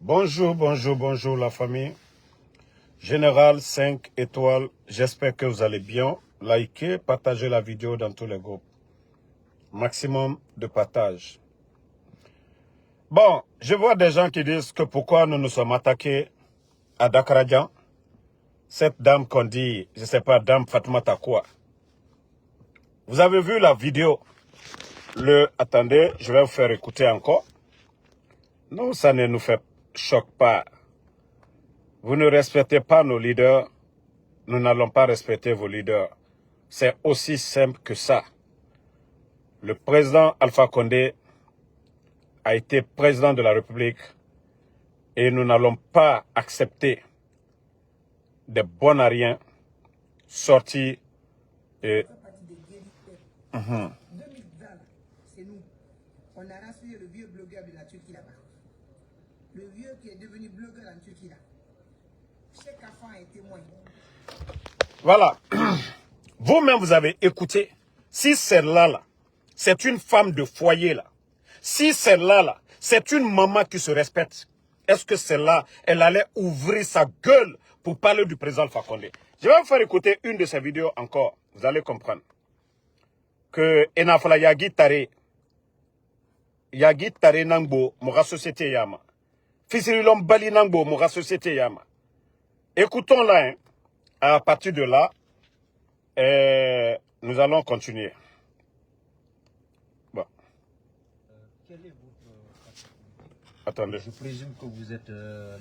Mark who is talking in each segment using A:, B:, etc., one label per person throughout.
A: Bonjour, bonjour, bonjour la famille. Général 5 étoiles, j'espère que vous allez bien. Likez, partagez la vidéo dans tous les groupes. Maximum de partage. Bon, je vois des gens qui disent que pourquoi nous nous sommes attaqués à Dakarajan. Cette dame qu'on dit, je ne sais pas, dame Fatoumata quoi. Vous avez vu la vidéo? Attendez, je vais vous faire écouter encore. Non, ça ne nous fait choc pas. Vous ne respectez pas nos leaders, nous n'allons pas respecter vos leaders. C'est aussi simple que ça. Le président Alpha Condé a été président de la République et nous n'allons pas accepter des bonariens sortis et...
B: 2020, c'est nous. On a rassuré le vieux blogueur de la Turquie là-bas. Le vieux qui est devenu blogueur en Turquie là. Chaque enfant est témoin.
A: Voilà. Vous-même, vous avez écouté. Si celle-là, là, c'est une femme de foyer, là. Si celle-là, là, c'est une maman qui se respecte, est-ce que celle-là, elle allait ouvrir sa gueule pour parler du président Alpha Condé? Je vais vous faire écouter une de ses vidéos encore. Vous allez comprendre. Que Enafala Yagi Tare Nangbo, Moura Société Yama. Fisirilom Bali Nangbo, Moura Société Yama. Écoutons là, hein. À partir de là, nous allons continuer. Bon.
C: Quel est votre...
A: Attendez.
C: Je présume que vous êtes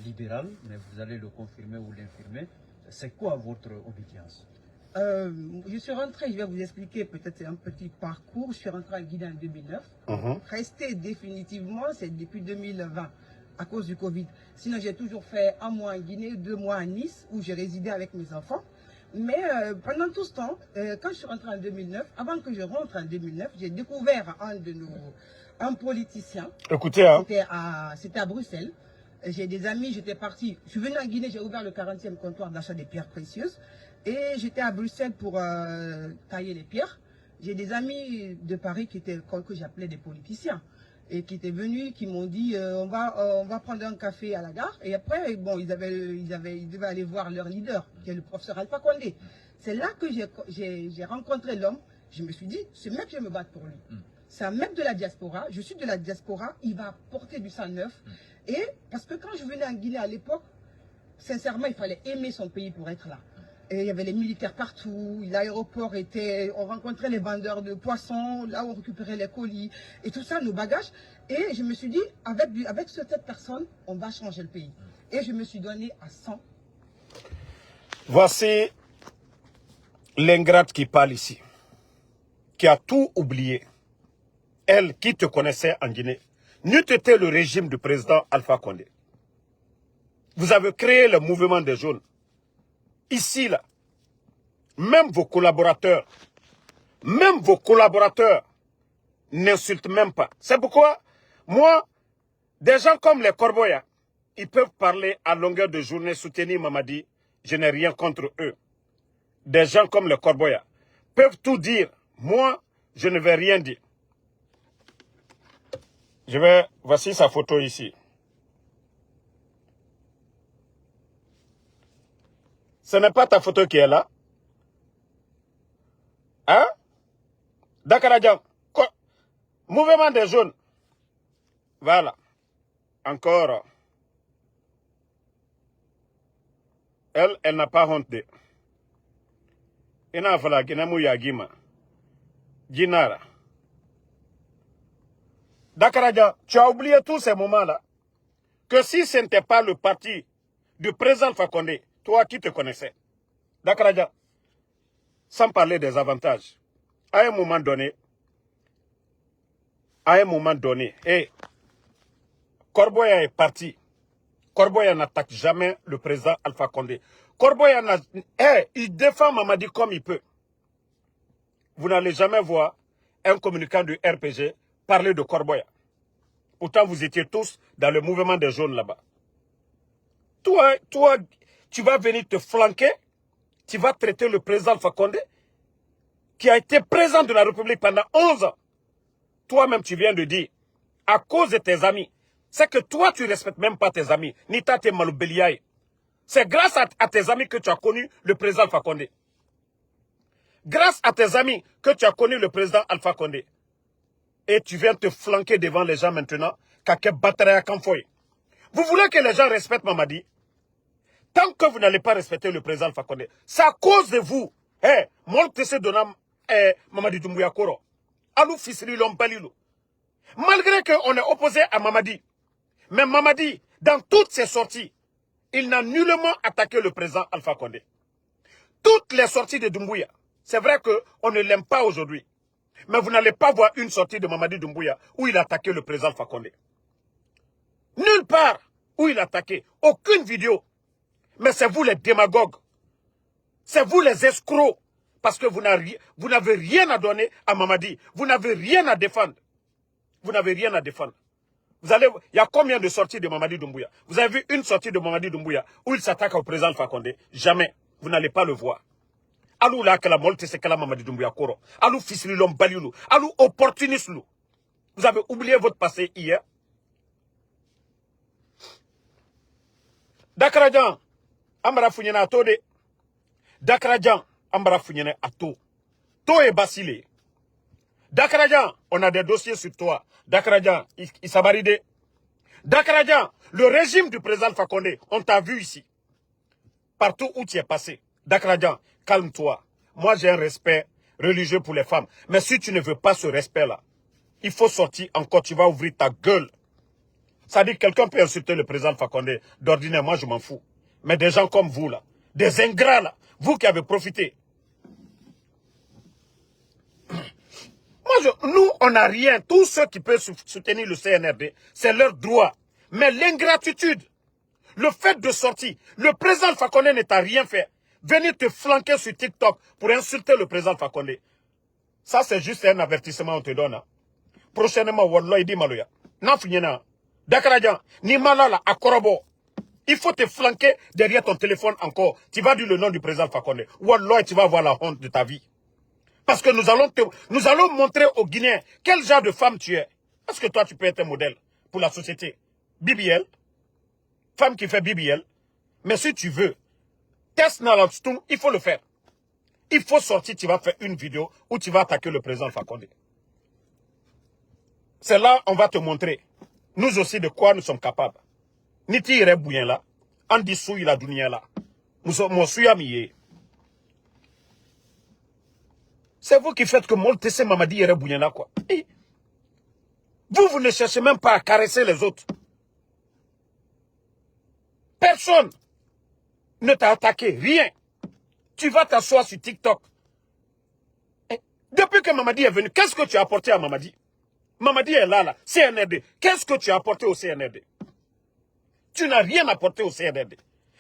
C: libéral, mais vous allez le confirmer ou l'infirmer. C'est quoi votre obédience?
B: Je suis rentré, je vais vous expliquer peut-être un petit parcours. Je suis rentré en Guinée en 2009. Resté définitivement, c'est depuis 2020 à cause du Covid. Sinon, j'ai toujours fait un mois en Guinée, 2 mois à Nice, où j'ai résidé avec mes enfants. Mais pendant tout ce temps, quand je suis rentré en 2009, avant que je rentre en 2009, j'ai découvert un politicien.
A: Écoutez, hein.
B: C'était à Bruxelles. J'ai des amis, j'étais parti. Je suis venu en Guinée, j'ai ouvert le 40e comptoir d'achat des pierres précieuses. Et j'étais à Bruxelles pour tailler les pierres. J'ai des amis de Paris que j'appelais des politiciens. Et qui étaient venus, qui m'ont dit on va prendre un café à la gare. Et après, bon, ils devaient aller voir leur leader, qui est le professeur Alpha Condé. C'est là que j'ai rencontré l'homme. Je me suis dit, ce mec, je vais me battre pour lui. C'est un mec de la diaspora. Je suis de la diaspora. Il va porter du sang neuf. Et parce que quand je venais en Guinée à l'époque, sincèrement, il fallait aimer son pays pour être là. Et il y avait les militaires partout, l'aéroport était... On rencontrait les vendeurs de poissons, là où on récupérait les colis, et tout ça, nos bagages. Et je me suis dit, avec cette personne, on va changer le pays. Et je me suis donné à 100.
A: Voici l'ingrate qui parle ici, qui a tout oublié. Elle qui te connaissait en Guinée, n'eût été le régime du président Alpha Condé. Vous avez créé le mouvement des jaunes. Ici, là, même vos collaborateurs n'insultent même pas. C'est pourquoi, moi, des gens comme les Corboya, ils peuvent parler à longueur de journée, soutenir Mamadi, je n'ai rien contre eux. Des gens comme les Corboya peuvent tout dire. Moi, je ne vais rien dire. Voici sa photo ici. Ce n'est pas ta photo qui est là. Hein? Dakarajan. Mouvement des jaunes. Voilà. Encore. Elle n'a pas honte de. Ina fala ginamu yagima. Ginara. Dakarajan, tu as oublié tous ces moments-là. Que si ce n'était pas le parti du président Alpha Condé, toi qui te connaissais, Dakarajan, sans parler des avantages, à un moment donné, Corboya est parti. Corboya n'attaque jamais le président Alpha Condé. Corboya il défend Mamadi comme il peut. Vous n'allez jamais voir un communicant du RPG parler de Corboya. Pourtant, vous étiez tous dans le mouvement des jaunes là-bas. Toi, tu vas venir te flanquer, tu vas traiter le président Alpha Condé, qui a été président de la République pendant 11 ans. Toi-même, tu viens de dire, à cause de tes amis, c'est que toi, tu ne respectes même pas tes amis. Nita te Maloubeliaï. C'est grâce à tes amis que tu as connu le président Alpha Condé. Grâce à tes amis que tu as connu le président Alpha Condé. Et tu viens te flanquer devant les gens maintenant. Vous voulez que les gens respectent Mamadi? Tant que vous n'allez pas respecter le président Alpha Condé, c'est à cause de vous. Mamadi Doumbouya Koro. Alou Fisri Lompalilou. Malgré qu'on est opposé à Mamadi, mais Mamadi, dans toutes ses sorties, il n'a nullement attaqué le président Alpha Condé. Toutes les sorties de Doumbouya, c'est vrai qu'on ne l'aime pas aujourd'hui. Mais vous n'allez pas voir une sortie de Mamadi Doumbouya où il a attaqué le président Alpha Condé. Nulle part où il a attaqué. Aucune vidéo. Mais c'est vous les démagogues. C'est vous les escrocs. Parce que vous n'avez rien à donner à Mamadi. Vous n'avez rien à défendre. Vous n'avez rien à défendre. Il y a combien de sorties de Mamadi Doumbouya? Vous avez vu une sortie de Mamadi Doumbouya où il s'attaque au président Alpha Condé? Jamais. Vous n'allez pas le voir. Alou la kala molte se kala Mamadi Doumbouya Koro. Alou fisli lom baliulu. Alou opportuniste lou. Vous avez oublié votre passé hier. Dakarajan, Ambara Funyana Ato de. Dakarajan, Ambara Funyana Ato. To est Basile. Dakarajan, on a des dossiers sur toi. Dakarajan, il s'abaride. Dakarajan, le régime du président Alpha Condé, on t'a vu ici. Partout où tu es passé. Dakarajan, calme-toi. Moi, j'ai un respect religieux pour les femmes. Mais si tu ne veux pas ce respect-là, il faut sortir encore. Tu vas ouvrir ta gueule. Ça dit que quelqu'un peut insulter le président Alpha Condé. D'ordinaire, moi, je m'en fous. Mais des gens comme vous, là, des ingrats, là, vous qui avez profité. Nous, on n'a rien. Tous ceux qui peuvent soutenir le CNRD, c'est leur droit. Mais l'ingratitude, le fait de sortir, le président Alpha Condé ne t'a rien fait. Venir te flanquer sur TikTok pour insulter le président Alpha Condé. Ça, c'est juste un avertissement qu'on te donne. Hein. Prochainement, Wallah, il dit Maloya. N'affignena. Dakarajan, ni malala à Korobo. Il faut te flanquer derrière ton téléphone encore. Tu vas dire le nom du président Alpha Condé. Wallah, tu vas avoir la honte de ta vie. Parce que nous allons montrer aux Guinéens quel genre de femme tu es. Est-ce que toi, tu peux être un modèle pour la société? BBL. Femme qui fait BBL. Mais si tu veux, test Nalanstoum, il faut le faire. Il faut sortir, tu vas faire une vidéo où tu vas attaquer le président Alpha Condé. C'est là on va te montrer, nous aussi, de quoi nous sommes capables. Niti ire bouyen là, en dessous il a dunia là. Nous sommes ami. C'est vous qui faites que Moltese Mamadi ire bouyen là quoi. Et vous ne cherchez même pas à caresser les autres. Personne ne t'a attaqué, rien. Tu vas t'asseoir sur TikTok. Et depuis que Mamadi est venu, qu'est-ce que tu as apporté à Mamadi? Mamadi est là, CNRD. Qu'est-ce que tu as apporté au CNRD? Tu n'as rien apporté au CNRD.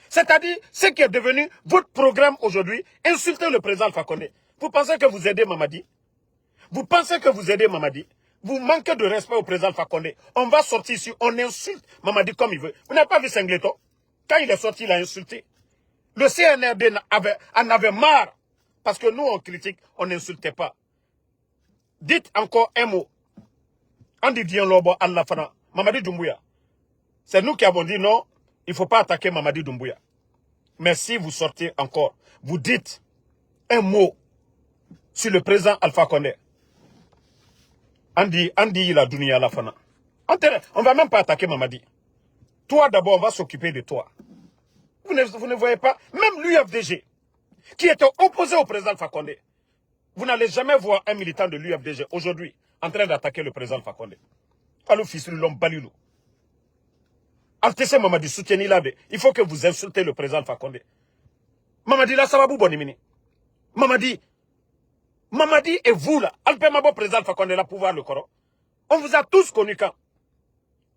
A: C'est-à-dire, ce qui est devenu votre programme aujourd'hui, insulter le président Alpha Condé. Vous pensez que vous aidez Mamadi? Vous pensez que vous aidez Mamadi? Vous manquez de respect au président Alpha Condé. On va sortir ici, on insulte Mamadi comme il veut. Vous n'avez pas vu Singleton? Quand il est sorti, il a insulté. Le CNRD en avait marre. Parce que nous, on critique, on n'insultait pas. Dites encore un mot. On dit Dieu Lobo Allah Fana. Mamadi Doumbouya. C'est nous qui avons dit non, il ne faut pas attaquer Mamadi Doumbouya. Mais si vous sortez encore, vous dites un mot sur le président Alpha Condé. On dit il a Dunia la Fana. On ne va même pas attaquer Mamadi. Toi d'abord, on va s'occuper de toi. Vous ne voyez pas, même l'UFDG, qui était opposé au président Alpha Condé, vous n'allez jamais voir un militant de l'UFDG aujourd'hui en train d'attaquer le président Alpha Condé. Alou fils l'homme balilou. Altesse Mamadi soutenir là, il faut que vous insultez le président Alpha Condé. Mamadi là, ça va vous bonimini. Mamadi et vous là, Alpé Mabo président Alpha Condé là, pouvoir le corps. On vous a tous connus quand.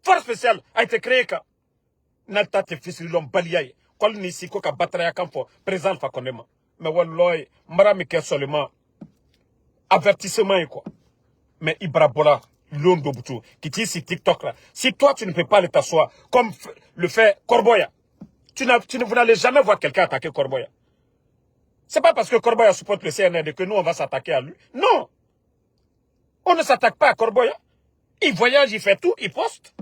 A: Force spéciale a été créée quand. Nalta te fils l'homme baliaye. Kol ni siko ka batraya quand pour président Alpha Condé. Mais walloy, marami ke seulement avertissement quoi. Mais Ibrabola, l'homme Boutou, qui dit sur TikTok là, si toi tu ne peux pas aller t'asseoir, comme le fait Corboya, vous n'allez jamais voir quelqu'un attaquer Corboya. C'est pas parce que Corboya supporte le CNRD que nous on va s'attaquer à lui. Non. On ne s'attaque pas à Corboya. Il voyage, il fait tout, il poste.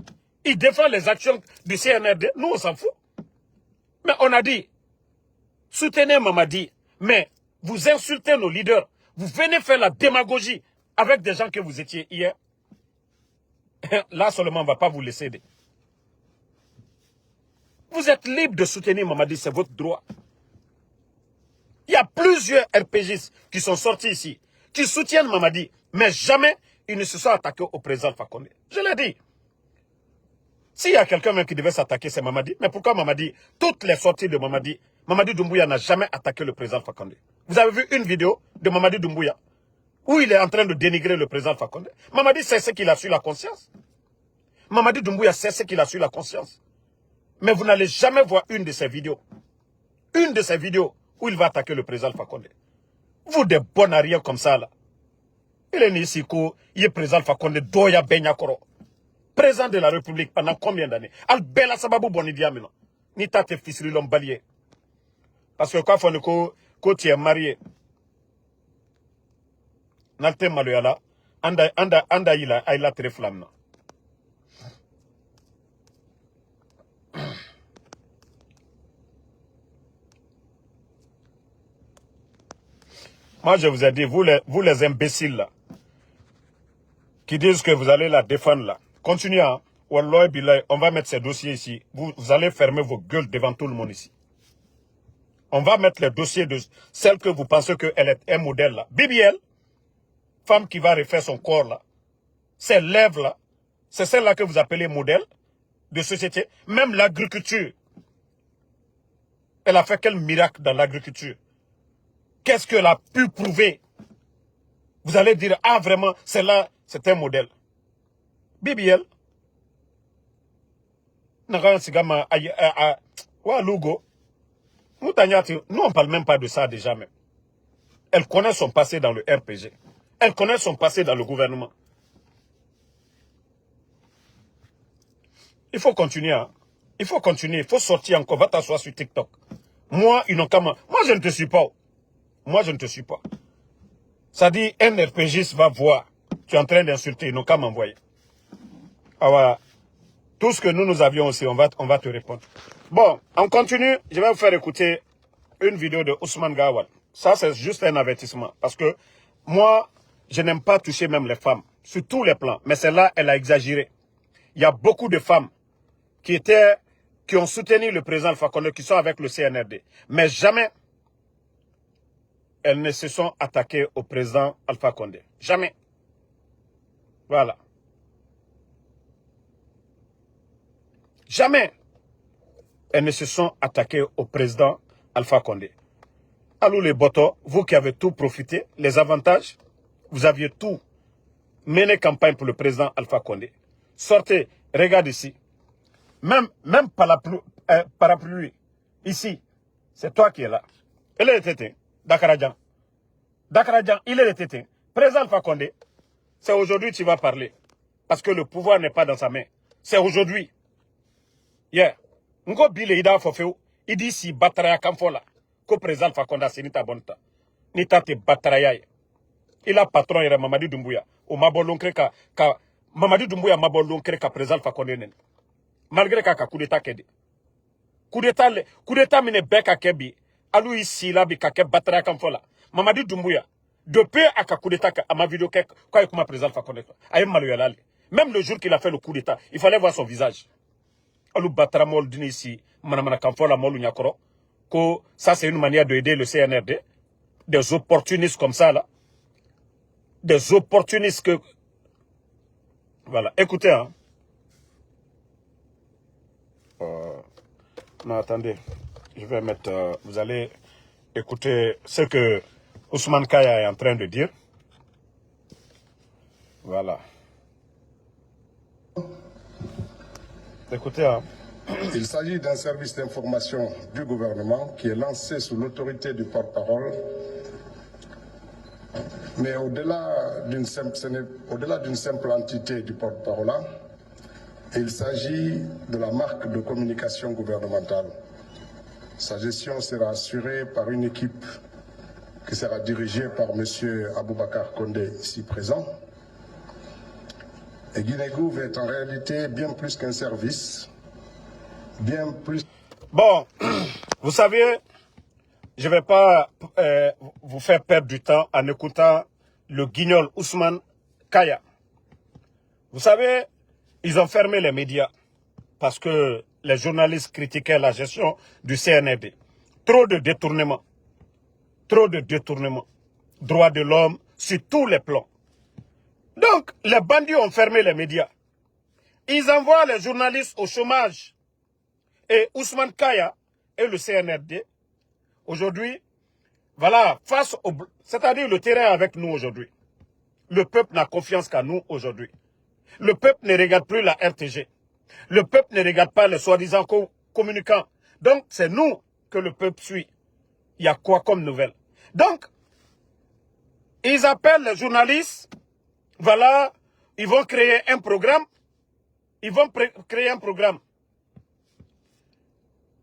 A: Il défend les actions du CNRD. Nous, on s'en fout. Mais on a dit, soutenez Mamadi, mais vous insultez nos leaders. Vous venez faire la démagogie avec des gens que vous étiez hier. Là seulement, on ne va pas vous laisser aider. Vous êtes libre de soutenir Mamadi, c'est votre droit. Il y a plusieurs RPGistes qui sont sortis ici, qui soutiennent Mamadi, mais jamais ils ne se sont attaqués au président Alpha Condé. Je l'ai dit. S'il y a quelqu'un même qui devait s'attaquer, c'est Mamadi. Mais pourquoi Mamadi, toutes les sorties de Mamadi, Mamadi Doumbouya n'a jamais attaqué le président Alpha Condé. Vous avez vu une vidéo de Mamadi Doumbouya où il est en train de dénigrer le président Alpha Condé. Mamadi sait ce qu'il a sur la conscience. Mamadi Doumbouya sait ce qu'il a sur la conscience. Mais vous n'allez jamais voir une de ces vidéos. Une de ces vidéos où il va attaquer le président Alpha Condé. Vous, des bons à rien comme ça, là. Il est né ici, il est président Alpha Condé, Doya Benyakoro. Président de la République pendant combien d'années? Al-Bela Sababou Bonidia, maintenant. Ni tate fils de l'homme balier. Parce que quand tu es marié, Nalte Maloyala, anda il a très flamme. Moi, je vous ai dit, vous les imbéciles là, qui disent que vous allez la défendre là, continuez, hein. Wallah Bilay, on va mettre ces dossiers ici. Vous allez fermer vos gueules devant tout le monde ici. On va mettre les dossiers de celle que vous pensez qu'elle est un modèle là. BBL, femme qui va refaire son corps là, ses lèvres là, c'est celle-là que vous appelez modèle de société. Même l'agriculture, elle a fait quel miracle dans l'agriculture? Qu'est-ce qu'elle a pu prouver? Vous allez dire, ah vraiment, celle-là, c'est un modèle. BBL, nous on ne parle même pas de ça déjà même. Elle connaît son passé dans le RPG. Elle connaît son passé dans le gouvernement. Il faut continuer. Hein. Il faut continuer. Il faut sortir encore. Va t'asseoir sur TikTok. Moi, ils n'ont qu'à moi. Moi, je ne te suis pas. Moi, je ne te suis pas. Ça dit, un RPGiste va voir. Tu es en train d'insulter. Ils n'ont qu'à m'envoyer. Ah voilà. Tout ce que nous avions aussi, on va te répondre. Bon, on continue. Je vais vous faire écouter une vidéo de Ousmane Gawal. Ça, c'est juste un avertissement. Parce que moi, je n'aime pas toucher même les femmes. Sur tous les plans. Mais celle-là, elle a exagéré. Il y a beaucoup de femmes qui ont soutenu le président Alpha Condé, qui sont avec le CNRD. Mais jamais elles ne se sont attaquées au président Alpha Condé. Jamais. Voilà. Jamais elles ne se sont attaquées au président Alpha Condé. Allô les botos, vous qui avez tout profité, les avantages, vous aviez tout mené campagne pour le président Alpha Condé. Sortez, regarde ici. Même parapluie, ici, c'est toi qui es là. Il est éteint, Dakaradjan. Dakaradjan, il est éteint. Président Alpha Condé, c'est aujourd'hui que tu vas parler. Parce que le pouvoir n'est pas dans sa main. C'est aujourd'hui. Yeah. Ngo bile ida fofeo, il dit si batraya kamfola, ko président Alpha Condé c'est ni ta bonta. Ni ta te batraya. Il a patron ira Mamadi Doumbouya. O mabolonkre ka Mamadi Doumbouya mabolonkre ka président Alpha Condé nen. Malgré ka coup d'état kede. Coup d'état mine beka kebi. Alou ici là bi ka ke batraya kamfola. Mamadi Doumbouya. Depuis à coup d'état à ma vidéo quand il comme président Alpha Condé. Aye Maloyala. Même le jour qu'il a fait le coup d'état, il fallait voir son visage. Alou batra mol dini ici, manamana kamfola molu nyakoro. Que ça c'est une manière d'aider le CNRD. Des opportunistes comme ça là. Des opportunistes que... Voilà, écoutez, hein. Non, attendez. Je vais mettre... vous allez écouter ce que Ousmane Kaya est en train de dire. Voilà. Écoutez, hein.
D: Il s'agit d'un service d'information du gouvernement qui est lancé sous l'autorité du porte-parole. Mais au-delà d'une simple entité du porte-parole, il s'agit de la marque de communication gouvernementale. Sa gestion sera assurée par une équipe qui sera dirigée par M. Aboubakar Condé, ici présent. Et Guinée-Gouv est en réalité bien plus qu'un service, bien plus...
A: Bon, vous savez, je ne vais pas vous faire perdre du temps en écoutant le guignol Ousmane Kaya. Vous savez, ils ont fermé les médias parce que les journalistes critiquaient la gestion du CNRD. Trop de détournements. Trop de détournements. Droits de l'homme sur tous les plans. Donc, les bandits ont fermé les médias. Ils envoient les journalistes au chômage. Et Ousmane Kaya et le CNRD, aujourd'hui, voilà, face au... C'est-à-dire le terrain avec nous aujourd'hui. Le peuple n'a confiance qu'à nous aujourd'hui. Le peuple ne regarde plus la RTG. Le peuple ne regarde pas les soi-disant communicants. Donc, c'est nous que le peuple suit. Il y a quoi comme nouvelle? Donc, ils appellent les journalistes. Voilà, ils vont créer un programme. Ils vont créer un programme.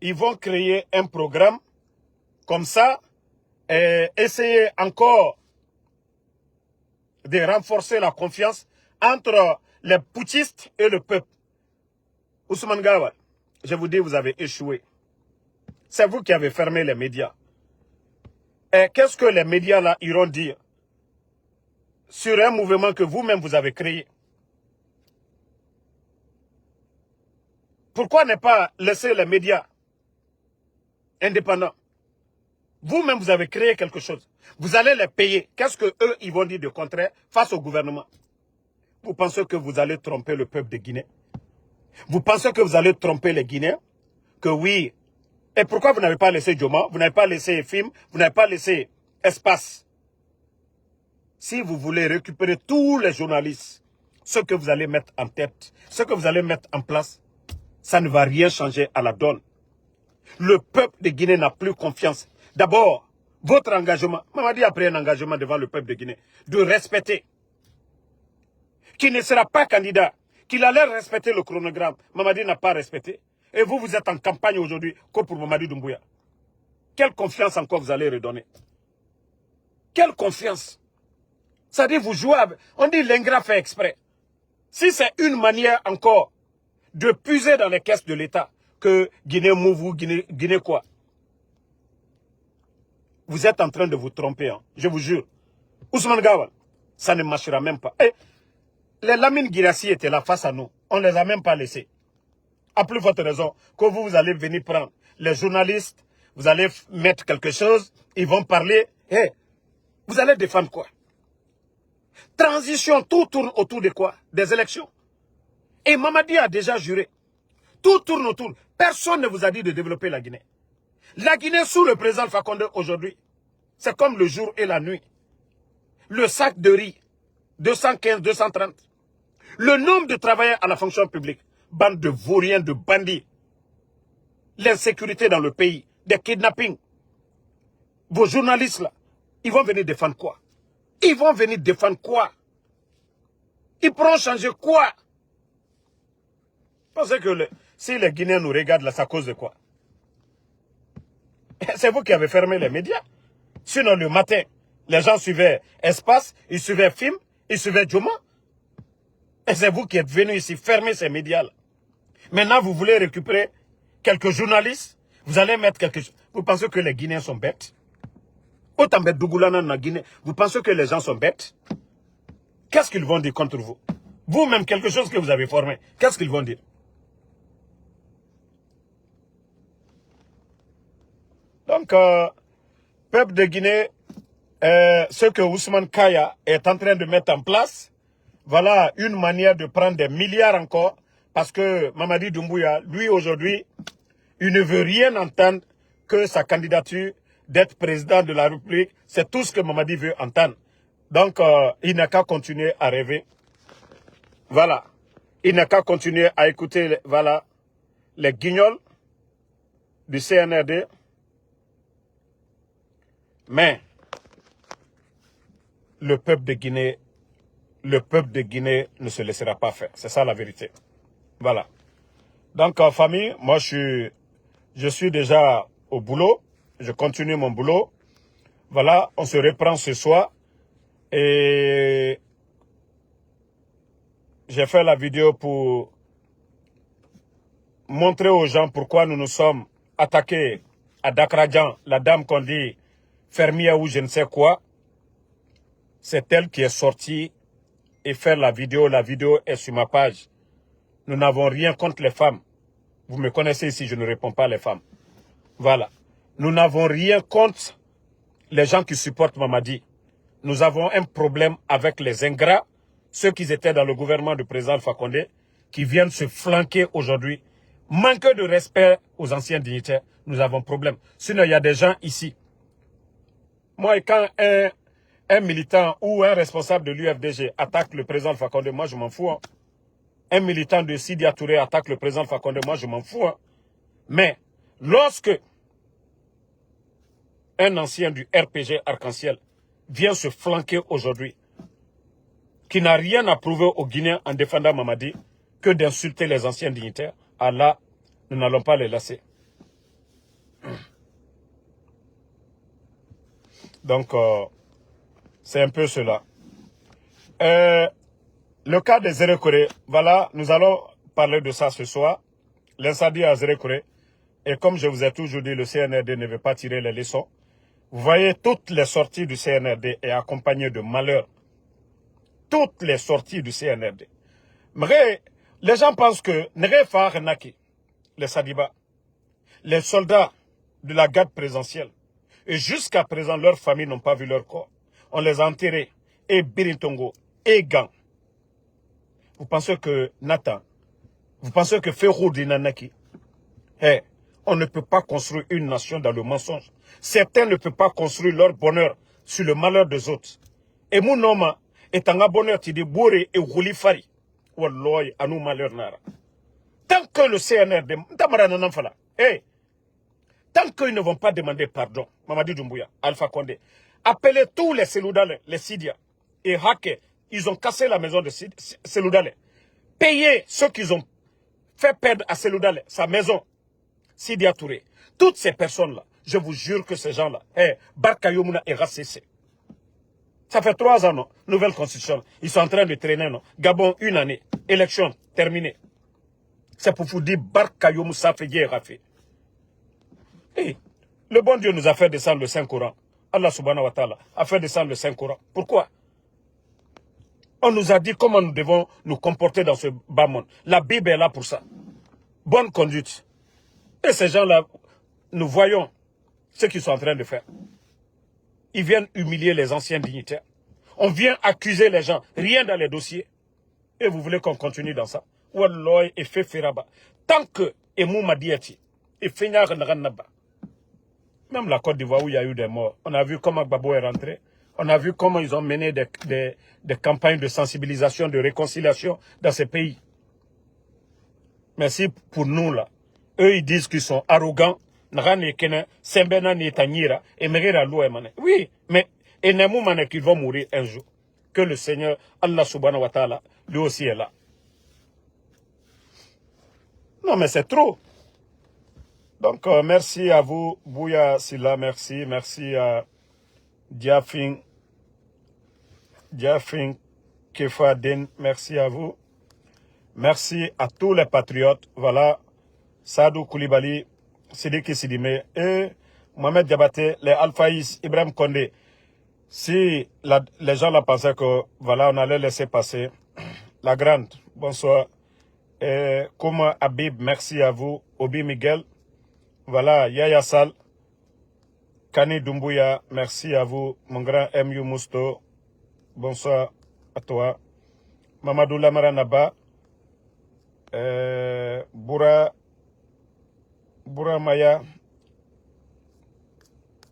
A: Ils vont créer un programme comme ça et essayer encore de renforcer la confiance entre les putschistes et le peuple. Ousmane Gawal, je vous dis, vous avez échoué. C'est vous qui avez fermé les médias. Et qu'est-ce que les médias là iront dire sur un mouvement que vous-même vous avez créé? Pourquoi ne pas laisser les médias indépendants? Vous-même, vous avez créé quelque chose. Vous allez les payer. Qu'est-ce que eux, ils vont dire de contraire face au gouvernement? Vous pensez que vous allez tromper le peuple de Guinée? Vous pensez que vous allez tromper les Guinéens? Que oui. Et pourquoi vous n'avez pas laissé Dioma? Vous n'avez pas laissé FIM? Vous n'avez pas laissé Espace? Si vous voulez récupérer tous les journalistes, ce que vous allez mettre en tête, ce que vous allez mettre en place, ça ne va rien changer à la donne. Le peuple de Guinée n'a plus confiance. D'abord, votre engagement, Mamadi a pris un engagement devant le peuple de Guinée, de respecter, qui ne sera pas candidat, qu'il allait respecter le chronogramme. Mamadi n'a pas respecté. Et vous, vous êtes en campagne aujourd'hui comme pour Mamadi Doumbouya. Quelle confiance encore vous allez redonner? Quelle confiance? Ça dit, vous jouez avec... On dit l'ingrat fait exprès. Si c'est une manière encore de puiser dans les caisses de l'État, que Guinée move, Guinée quoi? Vous êtes en train de vous tromper, hein, je vous jure. Ousmane Gawal, ça ne marchera même pas. Et les Lamine Guirassy étaient là face à nous. On ne les a même pas laissés. À plus forte raison que vous allez venir prendre les journalistes, vous allez mettre quelque chose, ils vont parler. Hey, vous allez défendre quoi? Transition, tout tourne autour de quoi? Des élections. Et Mamadi a déjà juré. Tout tourne autour. Personne ne vous a dit de développer la Guinée. La Guinée sous le président Fakonde aujourd'hui, c'est comme le jour et la nuit. Le sac de riz, 215, 230. Le nombre de travailleurs à la fonction publique, bande de vauriens, de bandits. L'insécurité dans le pays, des kidnappings. Vos journalistes là, ils vont venir défendre quoi? Ils vont venir défendre quoi? Ils pourront changer quoi? Parce que si les Guinéens nous regardent là, c'est à cause de quoi? C'est vous qui avez fermé les médias. Sinon, le matin, les gens suivaient Espace, ils suivaient FIM, ils suivaient Dioma. Et c'est vous qui êtes venus ici fermer ces médias-là. Maintenant, vous voulez récupérer quelques journalistes, vous allez mettre quelque chose. Vous pensez que les Guinéens sont bêtes? Autant bête Dougoulana dans la Guinée, vous pensez que les gens sont bêtes? Qu'est-ce qu'ils vont dire contre vous? Vous-même, quelque chose que vous avez formé, qu'est-ce qu'ils vont dire? Donc, peuple de Guinée, ce que Ousmane Kaya est en train de mettre en place, voilà une manière de prendre des milliards encore, parce que Mamadi Doumbouya, lui aujourd'hui, il ne veut rien entendre que sa candidature d'être président de la République, c'est tout ce que Mamadi veut entendre. Donc, il n'a qu'à continuer à rêver. Voilà. Il n'a qu'à continuer à écouter voilà, les guignols du CNRD. Mais le peuple de Guinée ne se laissera pas faire. C'est ça la vérité. Voilà. Donc, famille, moi, je suis déjà au boulot. Je continue mon boulot. Voilà, on se reprend ce soir. Et j'ai fait la vidéo pour montrer aux gens pourquoi nous nous sommes attaqués à Dakradjan, la dame qu'on dit fermière ou je ne sais quoi. C'est elle qui est sortie et faire la vidéo. La vidéo est sur ma page. Nous n'avons rien contre les femmes. Vous me connaissez ici, je ne réponds pas les femmes. Voilà. Nous n'avons rien contre les gens qui supportent Mamadi. Nous avons un problème avec les ingrats, ceux qui étaient dans le gouvernement du président Alpha Condé, qui viennent se flanquer aujourd'hui. Manque de respect aux anciens dignitaires, nous avons problème. Sinon, il y a des gens ici. Moi, quand un militant ou un responsable de l'UFDG attaque le président Alpha Condé, moi, je m'en fous. Hein. Un militant de Sidia Touré attaque le président Alpha Condé, moi, je m'en fous. Hein. Mais, lorsque un ancien du RPG Arc-en-Ciel vient se flanquer aujourd'hui, qui n'a rien à prouver aux Guinéens en défendant Mamadi, que d'insulter les anciens dignitaires, Allah, nous n'allons pas les laisser. Donc, c'est un peu cela. Le cas des Zérekoré, voilà, nous allons parler de ça ce soir. L'incendie à Zérekoré. Et comme je vous ai toujours dit, le CNRD ne veut pas tirer les leçons. Vous voyez, toutes les sorties du CNRD sont accompagnées de malheur. Toutes les sorties du CNRD. Mais les gens pensent que les Sadiba, les soldats de la garde présidentielle, et jusqu'à présent, leurs familles n'ont pas vu leur corps. On les a enterrés, et Birintongo, et Gang. Vous pensez que Nathan, vous pensez que Ferro Dinanaki, on ne peut pas construire une nation dans le mensonge. Certains ne peuvent pas construire leur bonheur sur le malheur des autres. Et mon nom est un bonheur qui dit Bouré et Roulifari. Walloy, à nous malheur nara. Tant que le CNRD, tant qu'ils ne vont pas demander pardon, Mamadi Doumbouya, Alpha Condé, appelez tous les Seloudalais, les Sidia et Hake, ils ont cassé la maison de Seloudalais. Payez ceux qu'ils ont fait perdre à Seloudalais, sa maison, Sidia Touré. Toutes ces personnes-là, je vous jure que ces gens-là, Barkayomuna et Rassessé. Ça fait 3 ans, non? Nouvelle constitution. Ils sont en train de traîner, non? Gabon, 1 année. Élection, terminée. C'est pour vous dire, Barkayomou, ça fait hier, Rafé. Le bon Dieu nous a fait descendre le Saint-Coran. Allah subhanahu wa ta'ala a fait descendre le Saint-Coran. Pourquoi? On nous a dit comment nous devons nous comporter dans ce bas monde. La Bible est là pour ça. Bonne conduite. Et ces gens-là, nous voyons ce qu'ils sont en train de faire. Ils viennent humilier les anciens dignitaires. On vient accuser les gens. Rien dans les dossiers. Et vous voulez qu'on continue dans ça? Walloy et Feferaba. Tant que Emou Madiati et Fenyar Naranaba. Même la Côte d'Ivoire où il y a eu des morts. On a vu comment Gbagbo est rentré. On a vu comment ils ont mené des campagnes de sensibilisation, de réconciliation dans ces pays. Mais si pour nous là, eux ils disent qu'ils sont arrogants, oui, mais qu'ils vont mourir un jour. Que le Seigneur, Allah subhanahu wa ta'ala, lui aussi est là. Non mais c'est trop. Donc merci à vous, Bouya Silla, merci à Diafing Kefadin, merci à vous. Merci à tous les patriotes. Voilà, Sadou Koulibaly, Sidiki Sidime et Mohamed Diabaté, les Alphaïs, Ibrahim Condé. Si les gens là pensaient que voilà, on allait laisser passer la grande, bonsoir. Et Kouma Habib, merci à vous. Obi Miguel, voilà, Yaya Sal, Kani Doumbouya, merci à vous. Mon grand M.U. Mousto, bonsoir à toi. Mamadou Lamara Naba, Boura Maya,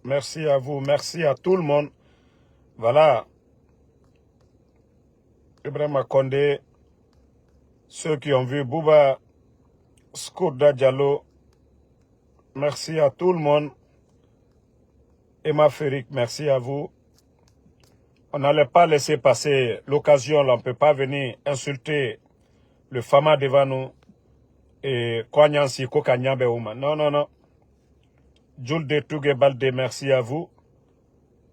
A: merci à vous, merci à tout le monde. Voilà, Ibrahim Condé, ceux qui ont vu Bouba Skouda Diallo, merci à tout le monde. Emma Férik, merci à vous. On n'allait pas laisser passer l'occasion, on ne peut pas venir insulter le Fama devant nous. Et Kwanyansi Kokanyambe Ouma. Non, non, non. Julde Touge Balde, merci à vous.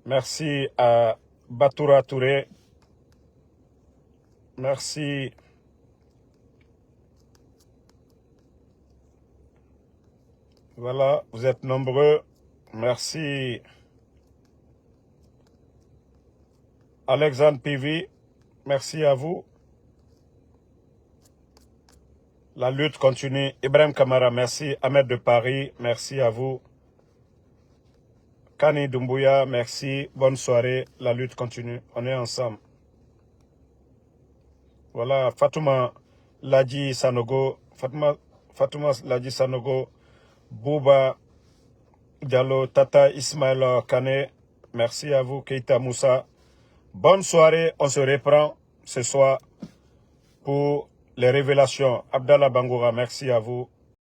A: Merci à Batoura Touré. Merci Voilà, vous êtes nombreux. Merci. Alexandre PV, merci à vous. La lutte continue. Ibrahim Kamara, merci. Ahmed de Paris, merci à vous. Kani Doumbouya, merci. Bonne soirée. La lutte continue. On est ensemble. Voilà, Fatouma Ladji Sanogo, Fatouma Ladji Sanogo, Bouba Diallo, Tata Ismaël Kane, merci à vous, Keita Moussa. Bonne soirée, on se reprend ce soir pour les révélations. Abdallah Bangoura, merci à vous.